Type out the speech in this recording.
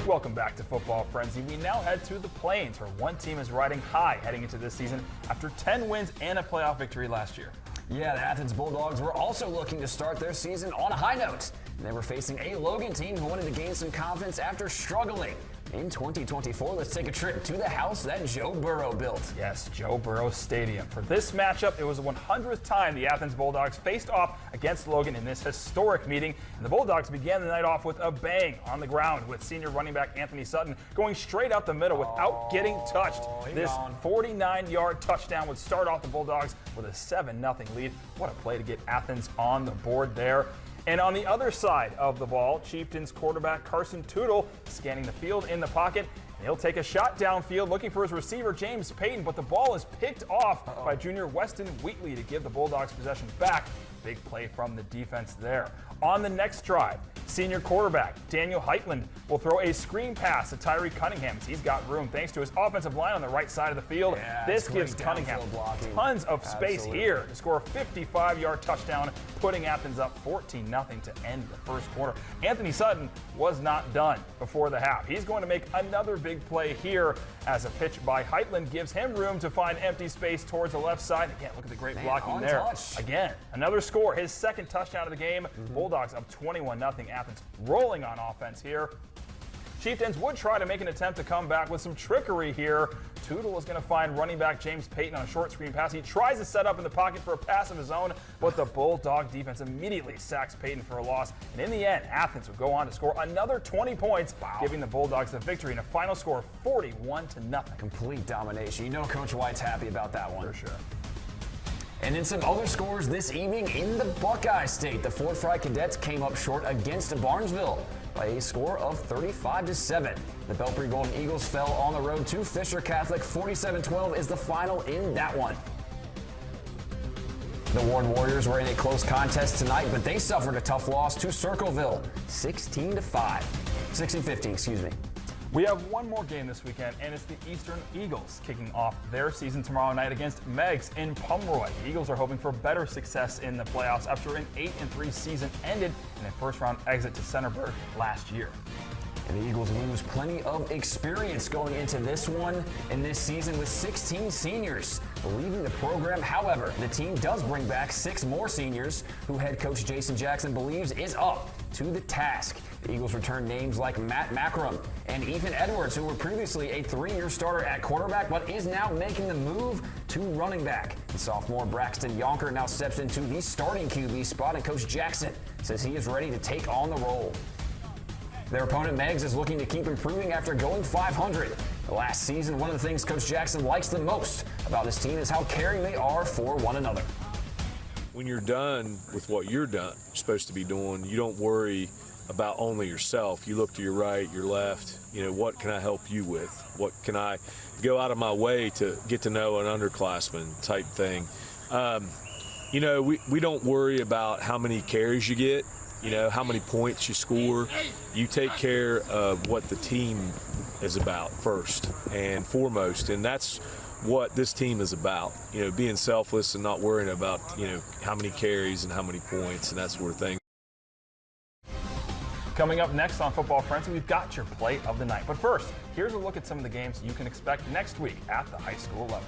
Welcome back to Football Frenzy. We now head to the Plains, where one team is riding high heading into this season after 10 wins and a playoff victory last year. Yeah, the Athens Bulldogs were also looking to start their season on a high note. And they were facing a Logan team who wanted to gain some confidence after struggling. In 2024, let's take a trip to the house that Joe Burrow built. Yes, Joe Burrow Stadium. For this matchup, it was the 100th time the Athens Bulldogs faced off against Logan in this historic meeting. And the Bulldogs began the night off with a bang on the ground, with senior running back Anthony Sutton going straight up the middle without getting touched. This 49-yard touchdown would start off the Bulldogs with a 7-0 lead. What a play to get Athens on the board there. And on the other side of the ball, Chieftains quarterback Carson Tootle scanning the field in the pocket. And he'll take a shot downfield looking for his receiver James Payton, but the ball is picked off by junior Weston Wheatley to give the Bulldogs possession back. Big play from the defense there. On the next drive, senior quarterback Daniel Heitland will throw a screen pass to Tyree Cunningham as he's got room thanks to his offensive line on the right side of the field. Yeah, this gives Cunningham tons of space here to score a 55-yard touchdown, putting Athens up 14-0 to end the first quarter. Anthony Sutton was not done before the half. He's going to make another big play here as a pitch by Heitland gives him room to find empty space towards the left side. Again, look at the great blocking there. Again, another score, his second touchdown of the game. Bulldogs up 21-0. Athens rolling on offense here. Chieftains would try to make an attempt to come back with some trickery here. Tootle is going to find running back James Payton on a short screen pass. He tries to set up in the pocket for a pass of his own, but the Bulldog defense immediately sacks Payton for a loss. And in the end, Athens would go on to score another 20 points, giving the Bulldogs the victory in a final score of 41-0. Complete domination. You know Coach White's happy about that one. For sure. And in some other scores this evening in the Buckeye State, the Fort Fry Cadets came up short against Barnesville by a score of 35-7. The Belpre Golden Eagles fell on the road to Fisher Catholic. 47-12 is the final in that one. The Warren Warriors were in a close contest tonight, but they suffered a tough loss to Circleville, 16-15, excuse me. We have one more game this weekend, and it's the Eastern Eagles kicking off their season tomorrow night against Meggs in Pomeroy. The Eagles are hoping for better success in the playoffs after an 8-3 season ended in a first-round exit to Centerburg last year. And the Eagles lose plenty of experience going into this one in this season with 16 seniors leaving the program. However, the team does bring back 6 more seniors who head coach Jason Jackson believes is up to the task. The Eagles return names like Matt Macram and Ethan Edwards, who were previously a 3-year starter at quarterback, but is now making the move to running back. And sophomore Braxton Yonker now steps into the starting QB spot, and Coach Jackson says he is ready to take on the role. Their opponent, Meggs, is looking to keep improving after going 500. Last season, one of the things Coach Jackson likes the most about his team is how caring they are for one another. When you're done with what you're supposed to be doing, you don't worry about only yourself. You look to your right, your left, what can I help you with? What can I go out of my way to get to know an underclassman type thing? We don't worry about how many carries you get, how many points you score. You take care of what the team is about first and foremost, and that's what this team is about, being selfless and not worrying about, how many carries and how many points and that sort of thing. Coming up next on Football Frenzy, we've got your play of the night. But first, here's a look at some of the games you can expect next week at the high school level.